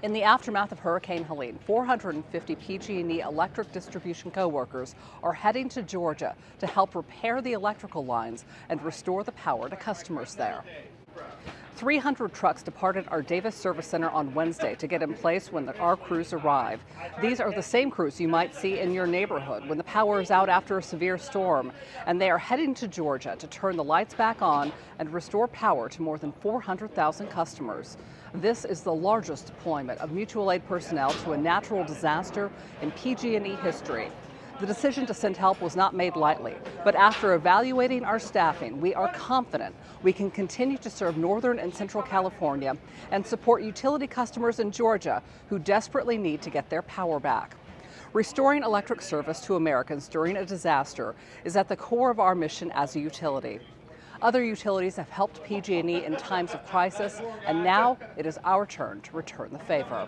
In the aftermath of Hurricane Helene, 450 PG&E electric distribution co-workers are heading to Georgia to help repair the electrical lines and restore the power to customers there. 300 trucks departed our Davis Service Center on Wednesday to get in place when our crews arrive. These are the same crews you might see in your neighborhood when the power is out after a severe storm, and they are heading to Georgia to turn the lights back on and restore power to more than 400,000 customers. This is the largest deployment of mutual aid personnel to a natural disaster in PG&E history. The decision to send help was not made lightly, but after evaluating our staffing, we are confident we can continue to serve Northern and Central California and support utility customers in Georgia who desperately need to get their power back. Restoring electric service to Americans during a disaster is at the core of our mission as a utility. Other utilities have helped PG&E in times of crisis, and now it is our turn to return the favor.